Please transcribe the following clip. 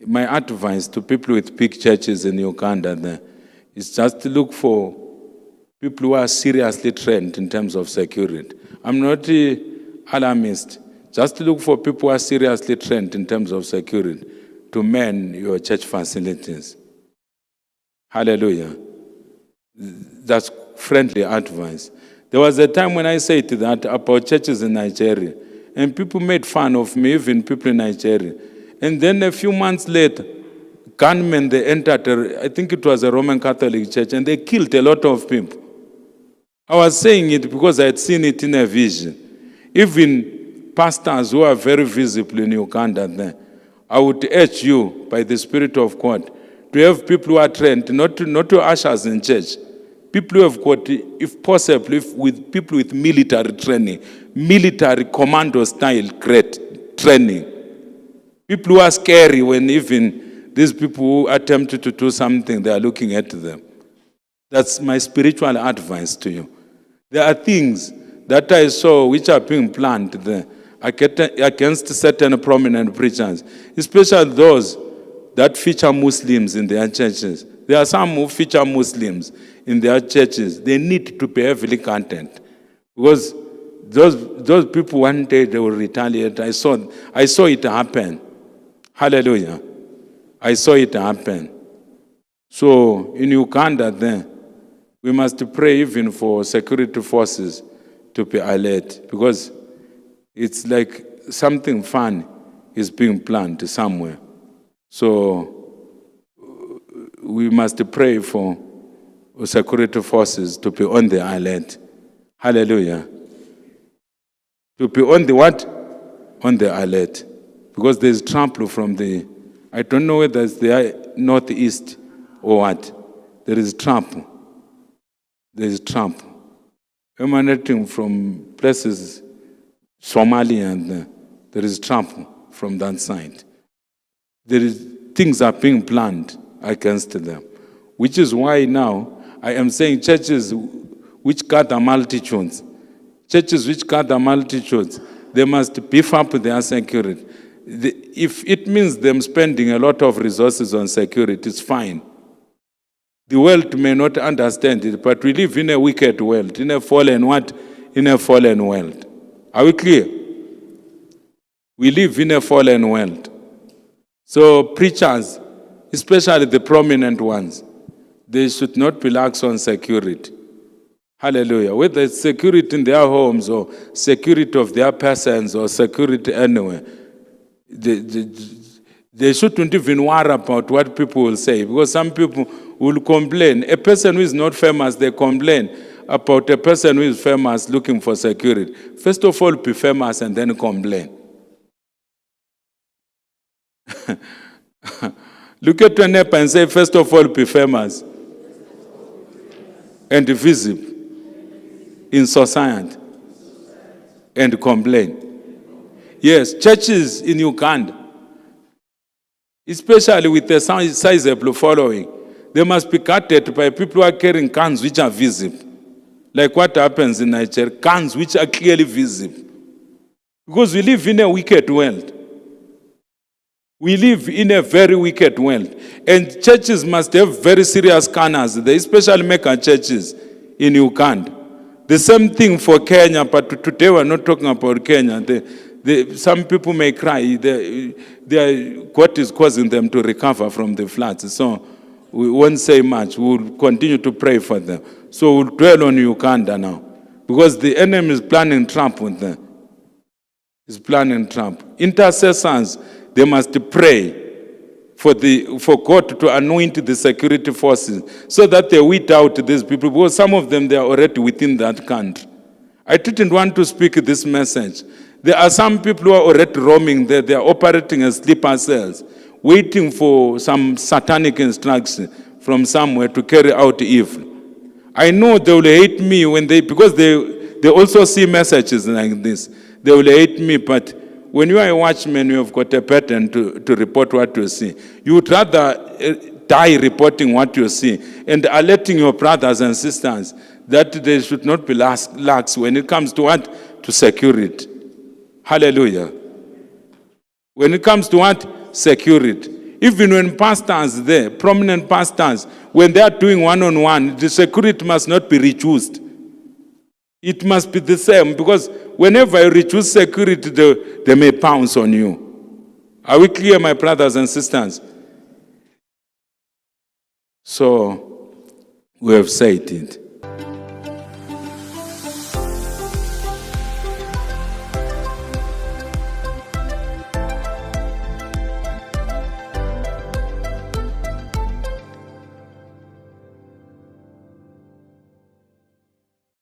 my advice to people with big churches in Uganda there is just to look for people who are seriously trained in terms of security. I'm not alarmist. Just to look for people who are seriously trained in terms of security to man your church facilities. Hallelujah. That's friendly advice. There was a time when I said that about churches in Nigeria, and people made fun of me, even people in Nigeria. And then a few months later, gunmen, they entered, I think it was a Roman Catholic church, and they killed a lot of people. I was saying it because I had seen it in a vision. Even pastors who are very visible in Uganda there, I would urge you, by the Spirit of God, to have people who are trained, not to ushers in church. People who have got, if possible, with people with military training, military commando style great training. People who are scary when even these people who attempt to do something, they are looking at them. That's my spiritual advice to you. There are things that I saw which are being planned there against certain prominent preachers, especially those that feature Muslims in their churches. There are some who feature Muslims in their churches. They need to be heavily content because those people one day they will retaliate. I saw it happen. Hallelujah. I saw it happen. So in Uganda then, we must pray even for security forces to be alert because it's like something fun is being planned somewhere. So we must pray for security forces to be on the alert. Hallelujah. To be on the what? On the alert. Because there's trample from the, I don't know whether it's the northeast or what. There is trample. There is trample. Emanating from places, Somalia, and there is trample from that side. Things are being planned against them, which is why now I am saying churches which gather multitudes, they must beef up their security. If it means them spending a lot of resources on security, it's fine. The world may not understand it, but we live in a wicked world, in a fallen what? In a fallen world. Are we clear? We live in a fallen world. So preachers, especially the prominent ones, they should not be lax on security. Hallelujah. Whether it's security in their homes or security of their persons or security anywhere, they shouldn't even worry about what people will say because some people will complain. A person who is not famous, they complain about a person who is famous looking for security. First of all, be famous and then complain. Look at your neighbor and say, first of all, be famous and visible in society and complain. Yes, churches in Uganda, especially with a sizable following, they must be guarded by people who are carrying guns which are visible. Like what happens in Nigeria, guns which are clearly visible. Because we live in a wicked world. We live in a very wicked world. And churches must have very serious scanners. They especially mega churches in Uganda. The same thing for Kenya, but today we're not talking about Kenya. Some people may cry. God is causing them to recover from the floods. So we won't say much. We'll continue to pray for them. So we'll dwell on Uganda now. Because the enemy is planning Trump with them. He's planning Trump. Intercessors, they must pray for God to anoint the security forces so that they weed out these people, because some of them, they are already within that country. I didn't want to speak this message. There are some people who are already roaming there. They are operating as sleeper cells, waiting for some satanic instruction from somewhere to carry out evil. I know they will hate me because they also see messages like this. They will hate me, but when you are a watchman, you have got a pattern to report what you see. You would rather die reporting what you see and alerting your brothers and sisters that they should not be lax when it comes to what? To security. Hallelujah. When it comes to what? Security. Even when pastors there, prominent pastors, when they are doing one-on-one, the security must not be reduced. It must be the same, because whenever you reduce security, they may pounce on you. Are we clear, my brothers and sisters? So, we have said it.